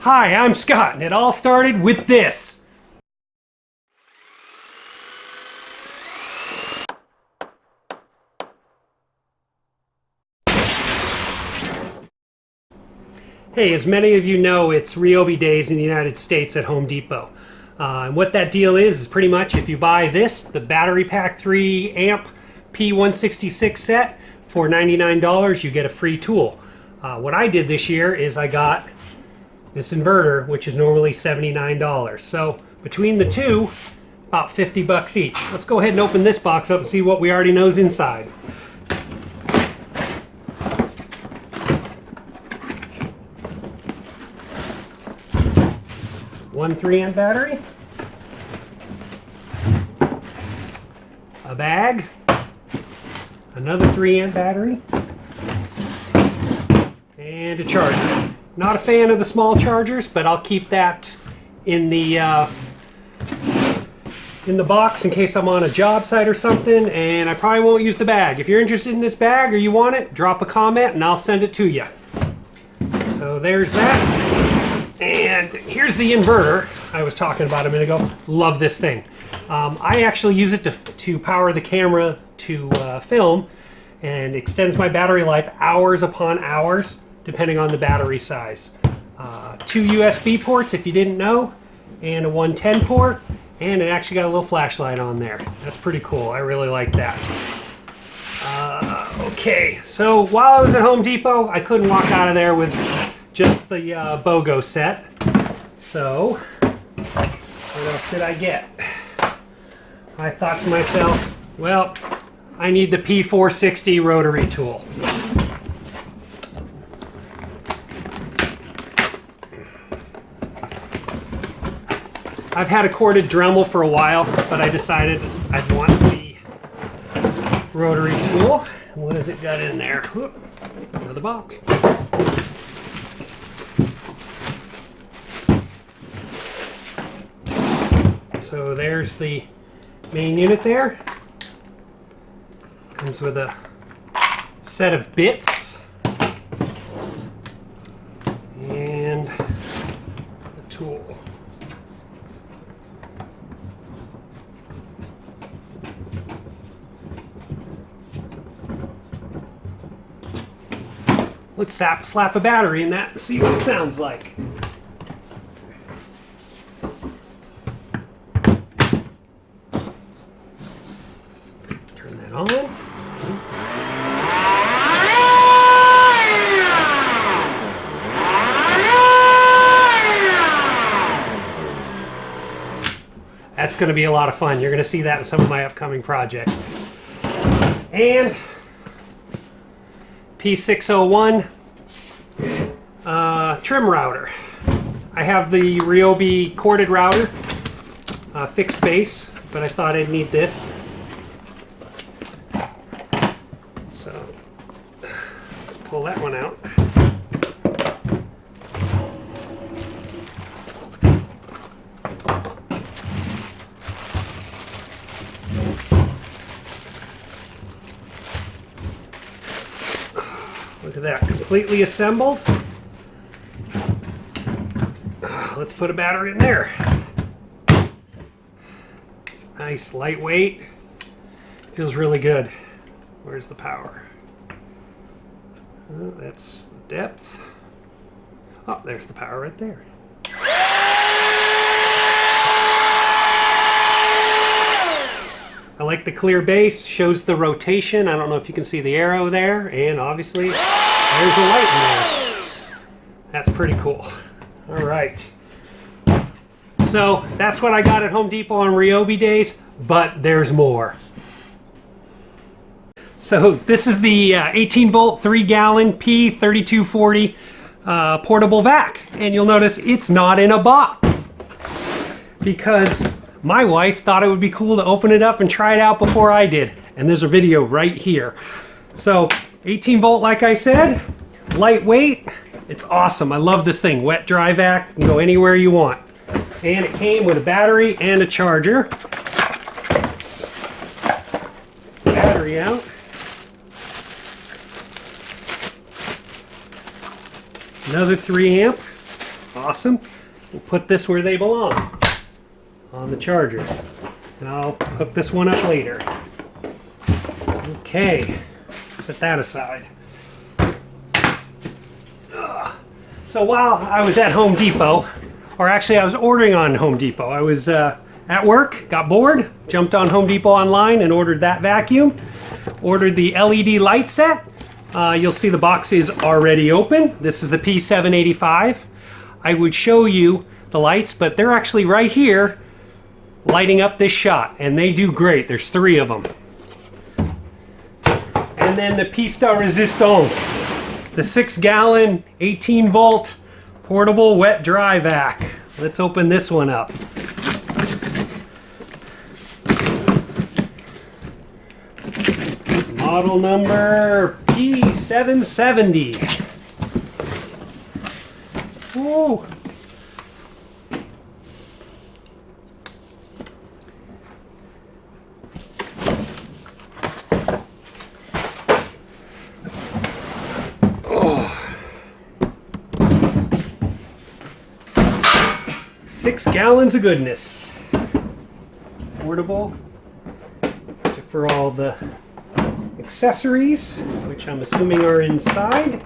Hi, I'm Scott, and it all started with this. Hey, as many of you know, it's Ryobi days in the United States at Home Depot. And what that deal is pretty much if you buy this, the battery pack 3 amp P166 set for $99, you get a free tool. What I did this year is I got this inverter, which is normally $79. So between the two, about 50 bucks each. Let's go ahead and open this box up and see what we already know is inside. One 3 amp battery, a bag, another 3 amp battery, and a charger. Not a fan of the small chargers, but I'll keep that in the box in case I'm on a job site or something, and I probably won't use the bag. If you're interested in this bag or you want it, drop a comment and I'll send it to you. So there's that. And here's the inverter I was talking about a minute ago. Love this thing. I actually use it to power the camera to film, and extends my battery life hours upon hours depending on the battery size. 2 USB ports if you didn't know, and a 110 port, and it actually got a little flashlight on there. That's pretty cool. I really like that. Okay, so while I was at Home Depot, I couldn't walk out of there with just the BOGO set. So, what else did I get? I thought to myself, well, I need the P460 rotary tool. I've had a corded Dremel for a while, but I decided I'd want the rotary tool. What has it got in there? Whoop, out of the box. So there's the main unit there. Comes with a set of bits and a tool. Let's slap a battery in that and see what it sounds like. Turn that on. That's going to be a lot of fun. You're going to see that in some of my upcoming projects. And P601 trim router. I have the Ryobi corded router, fixed base, but I thought I'd need this. So let's pull that one out. Look at that, completely assembled. Let's put a battery in there. Nice, lightweight. Feels really good. Where's the power? Oh, that's the depth. Oh, there's the power right there. I like the clear base, shows the rotation. I don't know if you can see the arrow there, and obviously there's a light in there. That's pretty cool. All right. So that's what I got at Home Depot on Ryobi days, but there's more. So this is the 18 volt 3 gallon P3240 portable vac, and you'll notice it's not in a box because my wife thought it would be cool to open it up and try it out before I did, and there's a video right here. So 18 volt, like I said, lightweight. It's awesome. I love this thing. Wet dry vac, you can go anywhere you want. And it came with a battery and a charger. Battery out. Another 3 amp. Awesome. We'll put this where they belong, on the charger. And I'll hook this one up later. Okay, set that aside. So while I was at Home Depot, or actually I was ordering on Home Depot, I was at work, got bored, jumped on Home Depot online and ordered that vacuum. Ordered the LED light set. You'll see the box is already open. This is the P785. I would show you the lights, but they're actually right here lighting up this shot, and they do great. There's 3 of them. And then the Pista Resistance, the 6-gallon, 18-volt portable wet dry vac. Let's open this one up. Model number P770. Woo. Oh. 6 gallons of goodness. Portable. So for all the accessories, which I'm assuming are inside.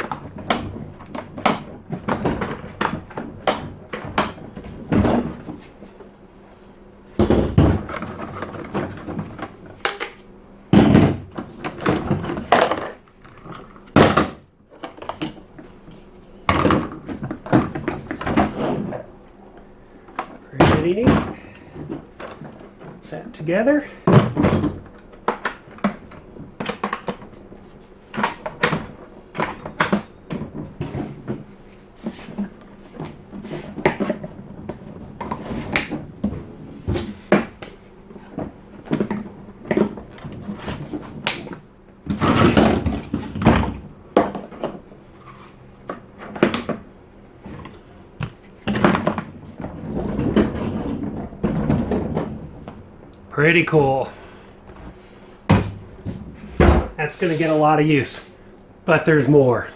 Pretty neat. Put that together. Pretty cool. That's going to get a lot of use, but there's more.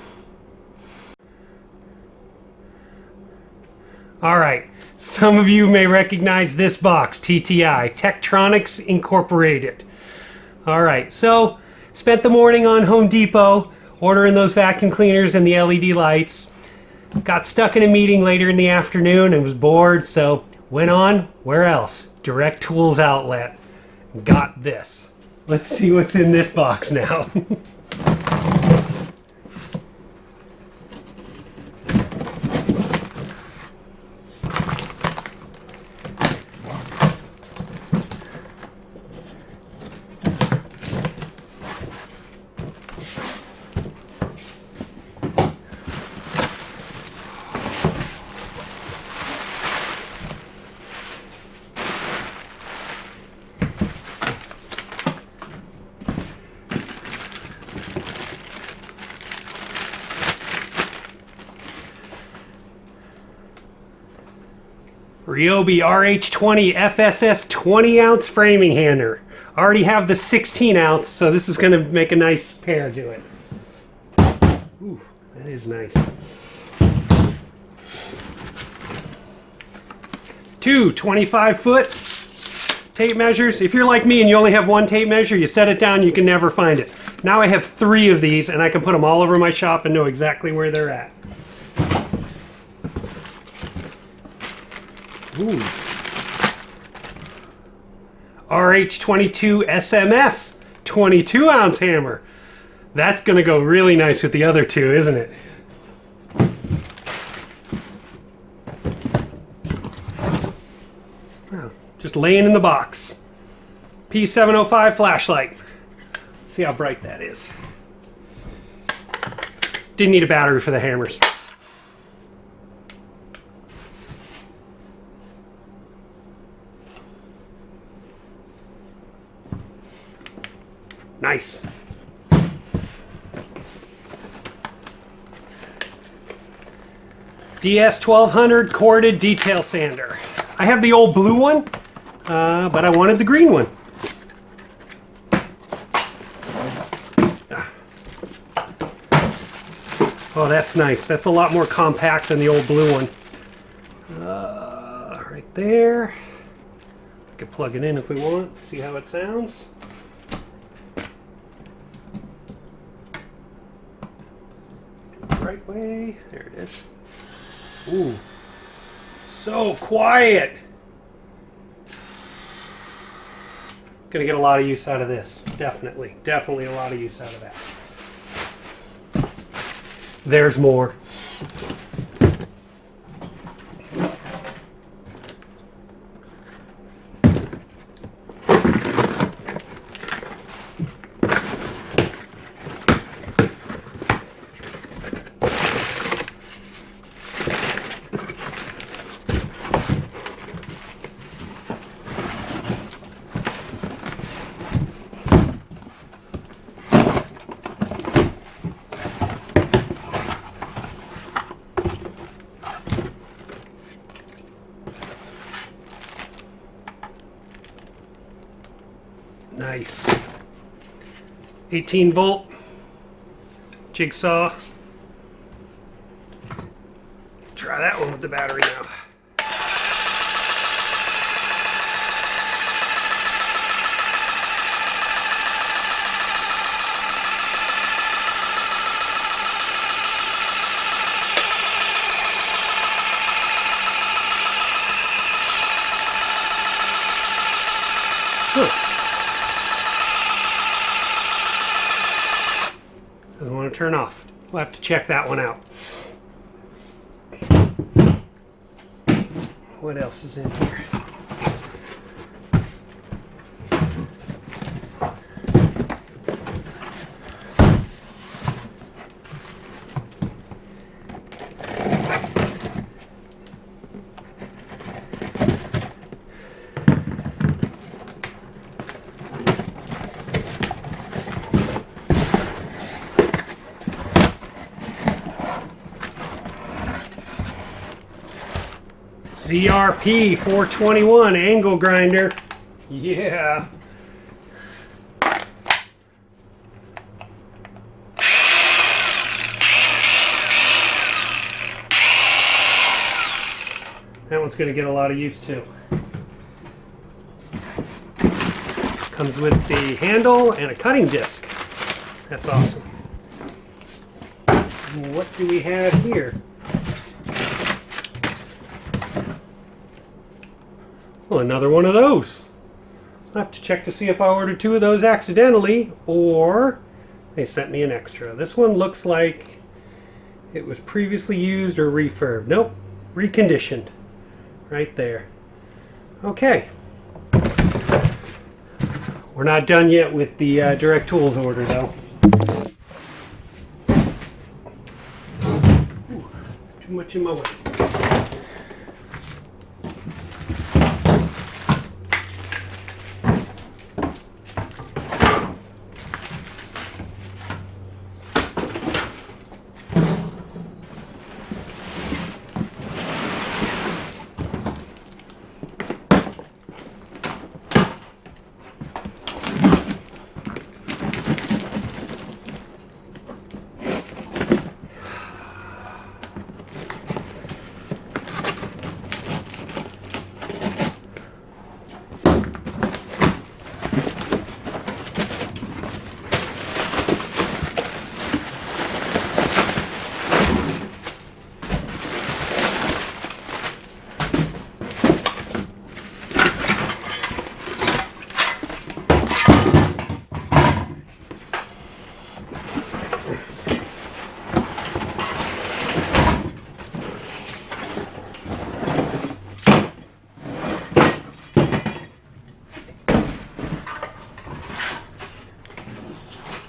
All right, some of you may recognize this box, TTI, Tektronix Incorporated. All right, so spent the morning on Home Depot ordering those vacuum cleaners and the LED lights. Got stuck in a meeting later in the afternoon and was bored, so went on, where else? Direct Tools outlet. Got this. Let's see what's in this box now. Ryobi RH20 FSS 20-ounce framing hanger. I already have the 16-ounce, so this is going to make a nice pair to it. Ooh, that is nice. 2 25-foot tape measures. If you're like me and you only have one tape measure, you set it down, you can never find it. Now I have 3 of these, and I can put them all over my shop and know exactly where they're at. Ooh. RH22 SMS 22-ounce hammer. That's going to go really nice with the other 2, isn't it? Wow, just laying in the box. P705 flashlight. Let's see how bright that is. Didn't need a battery for the hammers. Nice. DS1200 corded detail sander. I have the old blue one, but I wanted the green one. Oh, that's nice. That's a lot more compact than the old blue one. Right there. We can plug it in if we want. See how it sounds. Right way. There it is. Ooh. So quiet. Gonna get a lot of use out of this. Definitely a lot of use out of that. There's more. Nice. 18 volt jigsaw. Try that one with the battery now. Doesn't want to turn off. We'll have to check that one out. What else is in here? ZRP 421 angle grinder. Yeah. That one's going to get a lot of use too. Comes with the handle and a cutting disc. That's awesome. What do we have here? Well, another one of those. I'll have to check to see if I ordered 2 of those accidentally or they sent me an extra. This one looks like it was previously used or refurbed. Nope, reconditioned. Right there. Okay. We're not done yet with the Direct Tools order though. Ooh, too much in my way.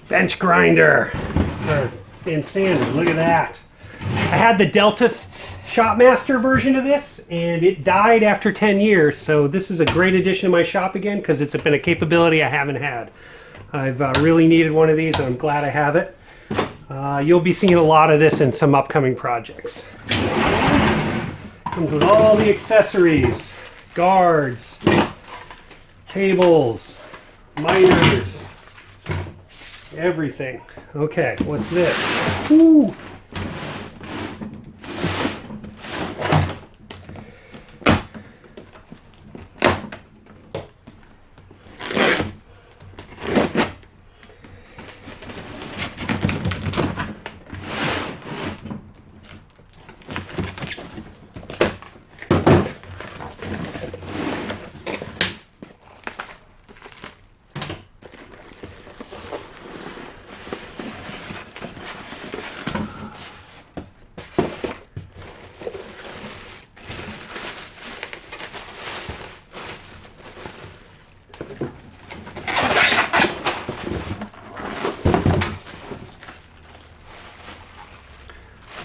Bench grinder in sanded. Look at that. I had the Delta Shopmaster version of this and it died after 10 years, so this is a great addition to my shop again because it's been a capability I haven't had. I've really needed one of these and I'm glad I have it. You'll be seeing a lot of this in some upcoming projects. Comes with all the accessories, guards, cables, miters, everything. Okay, what's this? Ooh.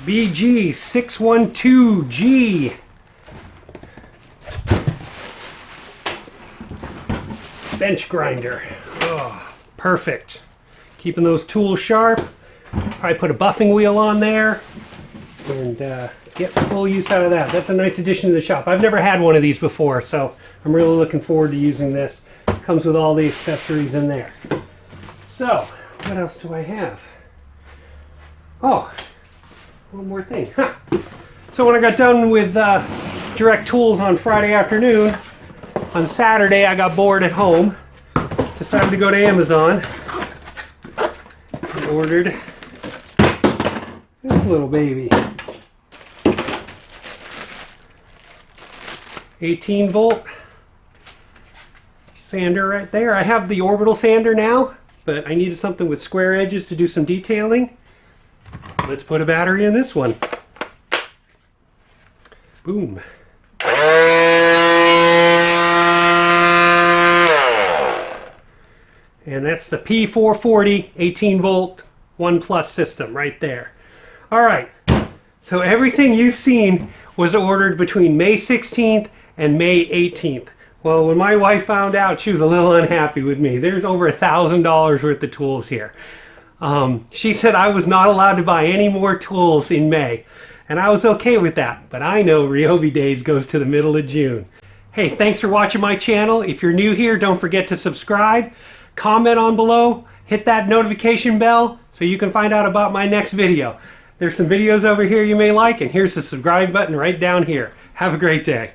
BG612G. Bench grinder. Oh, perfect. Keeping those tools sharp. Probably put a buffing wheel on there and get full use out of that. That's a nice addition to the shop. I've never had one of these before, so I'm really looking forward to using this. Comes with all the accessories in there. So, what else do I have? Oh, one more thing. Huh. So when I got done with Direct Tools on Friday afternoon, on Saturday I got bored at home. Decided to go to Amazon and ordered this little baby. 18-volt sander right there. I have the orbital sander now, but I needed something with square edges to do some detailing. Let's put a battery in this one. Boom. And that's the P440 18-volt 1+ system right there. All right, so everything you've seen was ordered between May 16th and May 18th. Well, when my wife found out, she was a little unhappy with me. There's over $1,000 worth of tools here. She said I was not allowed to buy any more tools in May, and I was okay with that, but I know Ryobi Days goes to the middle of June. Hey, thanks for watching my channel. If you're new here, don't forget to subscribe, comment on below, hit that notification bell so you can find out about my next video. There's some videos over here you may like, and here's the subscribe button right down here. Have a great day.